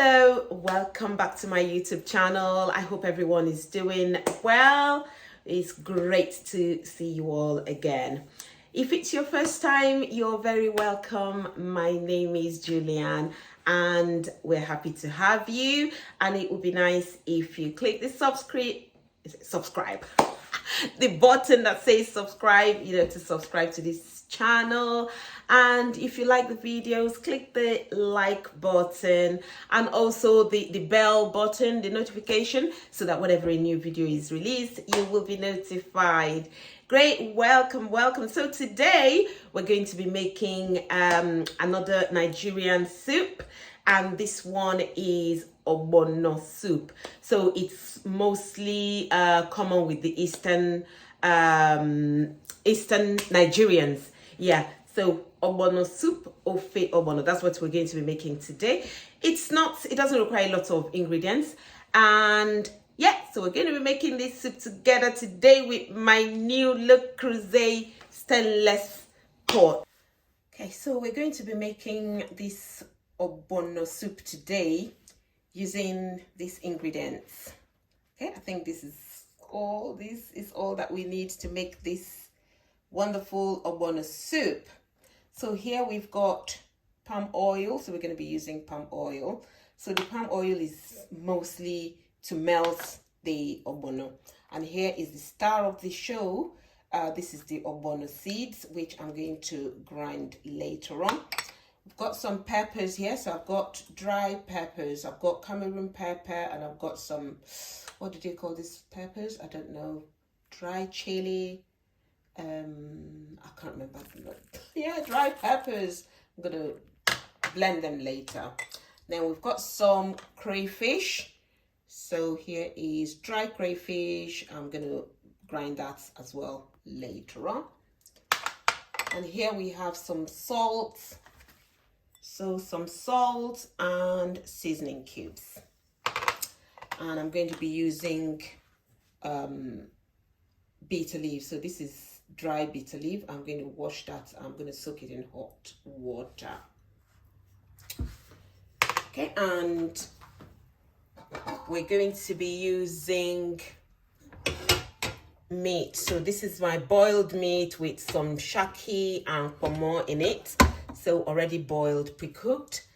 Hello, welcome back to my YouTube channel. I hope everyone is doing well. It's great to see you all again. If it's your first time, you're very welcome. My name is Julianne and we're happy to have you. And it would be nice if you click the subscribe the button that says subscribe, to subscribe to this channel. And if you like the videos, click the like button and also the bell button, the notification, so that whenever a new video is released, you will be notified. Great, welcome. So today we're going to be making another Nigerian soup, and this one is Ogbono soup. So it's mostly common with the Eastern Nigerians. Yeah, so Ogbono soup, Ofe Ogbono. That's what we're going to be making today. It doesn't require a lot of ingredients. And yeah, so we're going to be making this soup together today with my new Le Creuset stainless pot. Okay, so we're going to be making this Ogbono soup today using these ingredients. Okay, I think this is all that we need to make this wonderful Ogbono soup. So here we've got palm oil, so we're going to be using palm oil. So the palm oil is mostly to melt the Ogbono. And here is the star of the show. This is the Ogbono seeds, which I'm going to grind later on. I've got some peppers here. So I've got dry peppers. I've got Cameroon pepper, and I've got some, what did you call these peppers? I don't know. Dry chili. I can't remember. Yeah, dry peppers. I'm going to blend them later. Then we've got some crayfish. So here is dry crayfish. I'm going to grind that as well later on. And here we have some salt. So some salt and seasoning cubes. And I'm going to be using bitter leaf. So this is dry bitter leaf. I'm going to wash that. I'm going to soak it in hot water. Okay, and we're going to be using meat. So this is my boiled meat with some shaki and pomo in it. So already boiled, pre-cooked.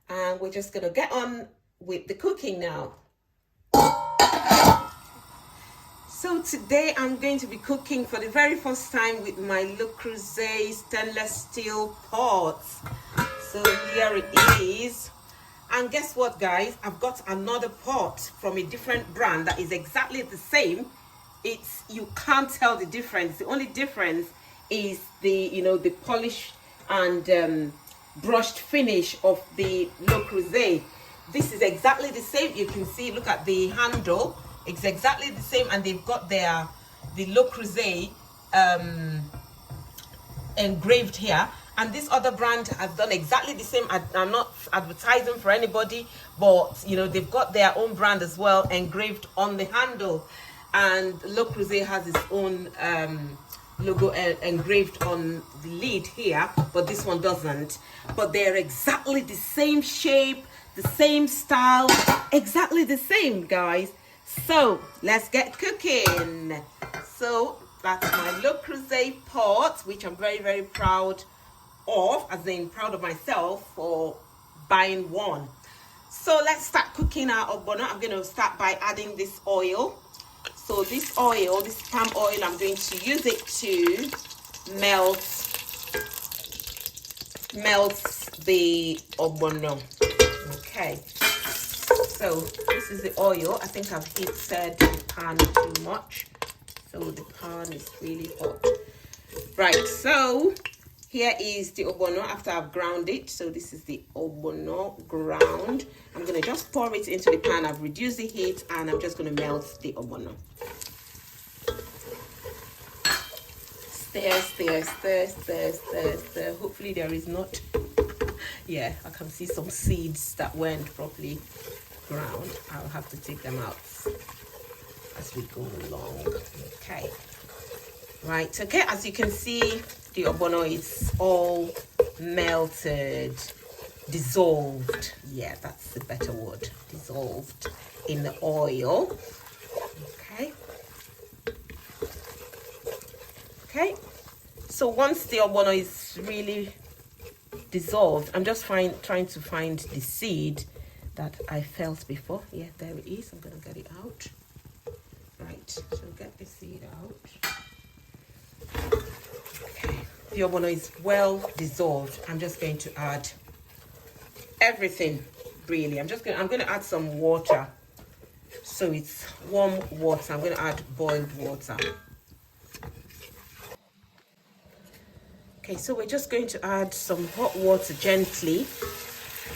And we're just going to get on with the cooking now. So today I'm going to be cooking for the very first time with my Le Creuset stainless steel pot. So here it is. And guess what, guys? I've got another pot from a different brand that is exactly the same. You can't tell the difference. The only difference is the polish and brushed finish of the Le Creuset. This is exactly the same. You can see, look at the handle. It's exactly the same, and they've got the Le Creuset engraved here. And this other brand has done exactly the same. I'm not advertising for anybody, but they've got their own brand as well engraved on the handle. And Le Creuset has its own logo engraved on the lid here, but this one doesn't. But they're exactly the same shape, the same style, exactly the same, guys. So let's get cooking. So that's my Le Creuset pot, which I'm very, very proud of, as in proud of myself for buying one. So let's start cooking our Ogbono. I'm going to start by adding this oil. So this oil, this palm oil, I'm going to use it to melt the Ogbono. Okay. So this is the oil. I think I've heated the pan too much. So the pan is really hot. Right, so here is the Ogbono after I've ground it. So this is the Ogbono ground. I'm going to just pour it into the pan. I've reduced the heat and I'm just going to melt the Ogbono. Stir. Hopefully there is not... Yeah, I can see some seeds that weren't properly ground. I'll have to take them out as we go along. Okay. Right, okay, as you can see, the Ogbono is all melted. dissolved. Yeah, that's the better word. Dissolved in the oil. Okay. Okay. So once the ogbono is really dissolved, I'm just trying to find the seed that I felt before. Yeah, there it is. I'm gonna get it out. Right, so get the seed out. Okay, the ogbono is well dissolved. I'm just going to add everything. Really, I'm gonna add some water. So it's warm water. I'm gonna add boiled water. Okay, so we're just going to add some hot water gently.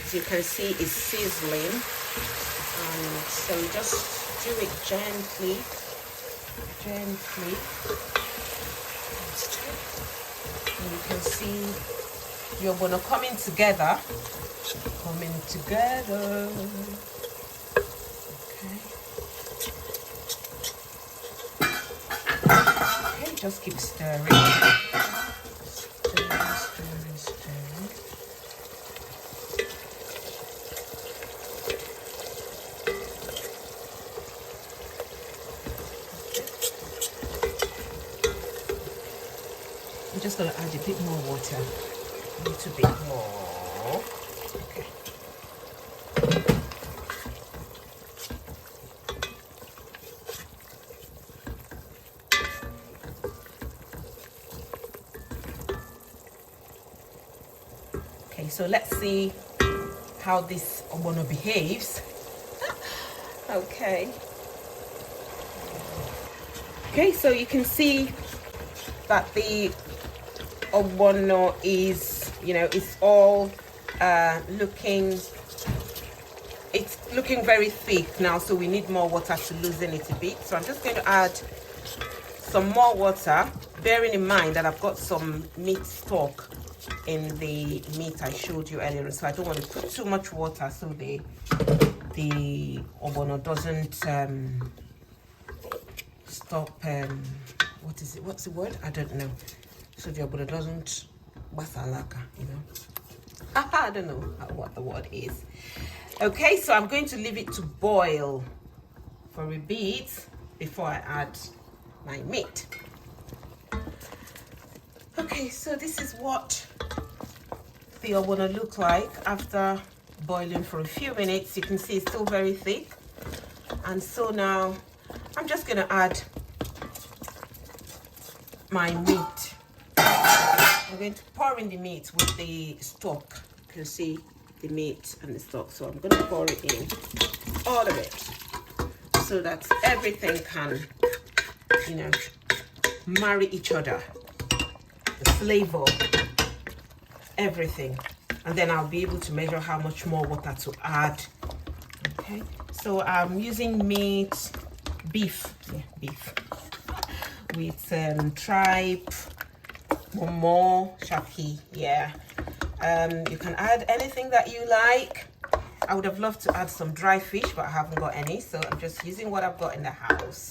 As you can see, it's sizzling. And so just do it gently. Gently. And you can see your ogbono coming together. Coming together. Okay. Okay, just keep stirring. Stirring. I'm just going to add a bit more water, a little bit more. Okay. Okay, so let's see how this ogbono behaves. Okay. Okay, so you can see that the ogbono is, it's all looking very thick now, so we need more water to loosen it a bit. So I'm just going to add some more water, bearing in mind that I've got some meat stock in the meat I showed you earlier, so I don't want to put too much water so the ogbono doesn't stop what's the word, I don't know, so the ogbono doesn't basalaka, I don't know what the word is. Okay, so I'm going to leave it to boil for a bit before I add my meat. Okay, so this is what the ogbono look like after boiling for a few minutes. You can see it's still very thick. And so now I'm just going to add my meat. I'm going to pour in the meat with the stock. You can see the meat and the stock. So I'm going to pour it in, all of it, so that everything can, marry each other. The flavor, everything. And then I'll be able to measure how much more water to add. Okay, so I'm using beef with tripe, momo, shaki. Yeah, you can add anything that you like. I would have loved to add some dry fish, but I haven't got any, so I'm just using what I've got in the house.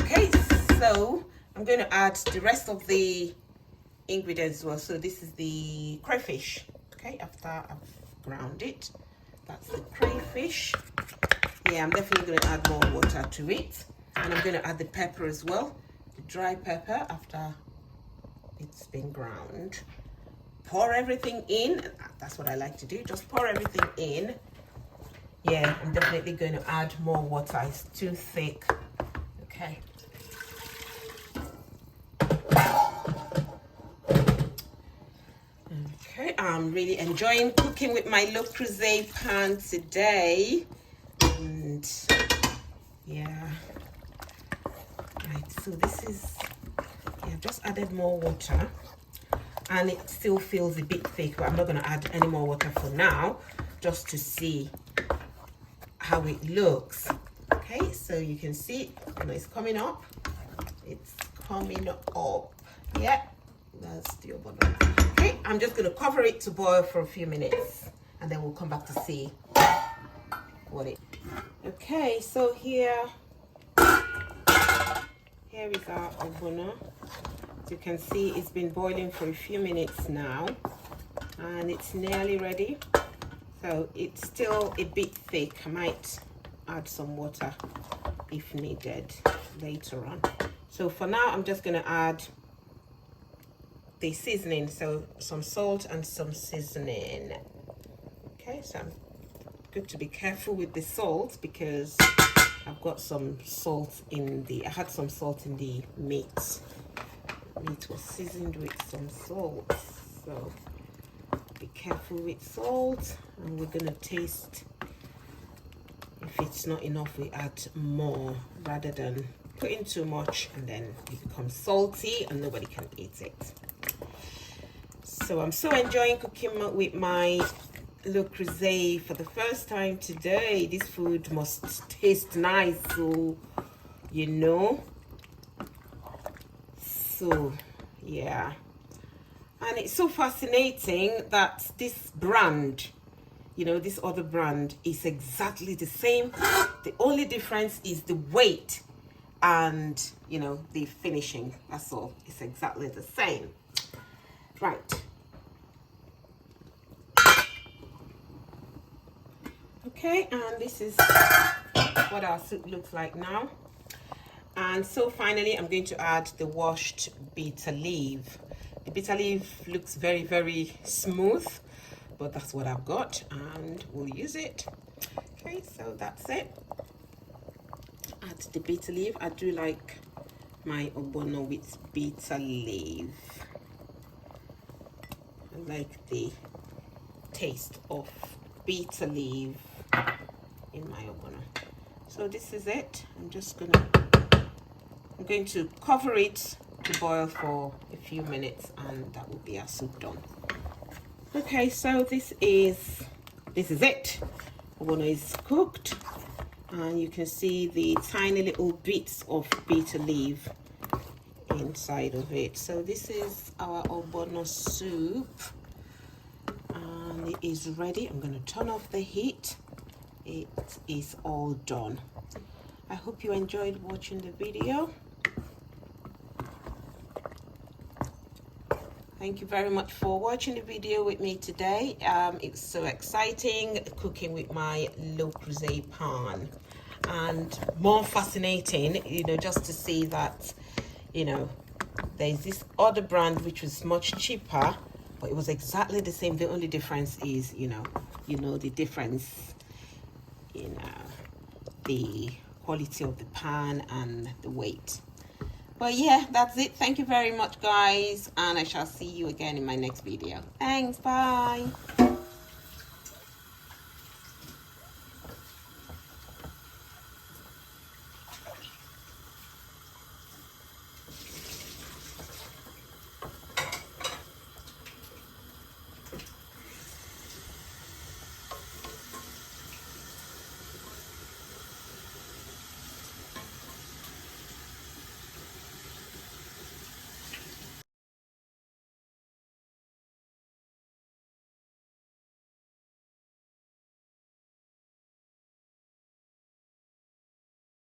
Okay, so I'm going to add the rest of the ingredients as well. So this is the crayfish. Okay, after I've ground it, that's the crayfish. Yeah, I'm definitely going to add more water to it, and I'm going to add the pepper as well, the dry pepper after it's been ground. Pour everything in. That's what I like to do, just pour everything in. Yeah, I'm definitely going to add more water. It's too thick. Okay. Okay, I'm really enjoying cooking with my Le Creuset pan today. And yeah, right, so this is, I've just added more water and it still feels a bit thick, but I'm not going to add any more water for now, just to see how it looks. Okay, so you can see, it's coming up. It's coming up. Yeah, that's the ogbono. Okay, I'm just going to cover it to boil for a few minutes, and then we'll come back to see what it. Okay, so here is our ogbono. As you can see, it's been boiling for a few minutes now, and it's nearly ready. So it's still a bit thick. I might add some water if needed later on. So for now, I'm just going to add the seasoning, so some salt and some seasoning. Okay, so I'm good to be careful with the salt because I've got some salt in the, I had some salt in the meat. Meat was seasoned with some salt, so be careful with salt, and we're gonna taste. If it's not enough, we add more rather than putting too much and then it becomes salty and nobody can eat it. So I'm so enjoying cooking with my Le Creuset for the first time today. This food must taste nice, so you know. So yeah, and it's so fascinating that this brand, you know, this other brand is exactly the same. The only difference is the weight and, you know, the finishing. That's all. It's exactly the same. Right. Okay, and this is what our soup looks like now. And so finally, I'm going to add the washed bitter leaf. The bitter leaf looks very, very smooth, but that's what I've got, and we'll use it. Okay, so that's it. Add the bitter leaf. I do like my ogbono with bitter leaf. I like the taste of bitter leaf in my ogbono. So this is it. I'm going to cover it to boil for a few minutes, and that will be our soup done. Okay, so this is it. Ogbono is cooked, and you can see the tiny little bits of bitter leaf inside of it. So this is our ogbono soup, and it is ready. I'm going to turn off the heat. It is all done. I hope you enjoyed watching the video. Thank you very much for watching the video with me today. It's so exciting cooking with my Le Creuset pan, and more fascinating, you know, just to see that, you know, there's this other brand which was much cheaper, but it was exactly the same. The only difference is, you know the difference in the quality of the pan and the weight. But yeah, that's it. Thank you very much, guys, and I shall see you again in my next video. Thanks, bye.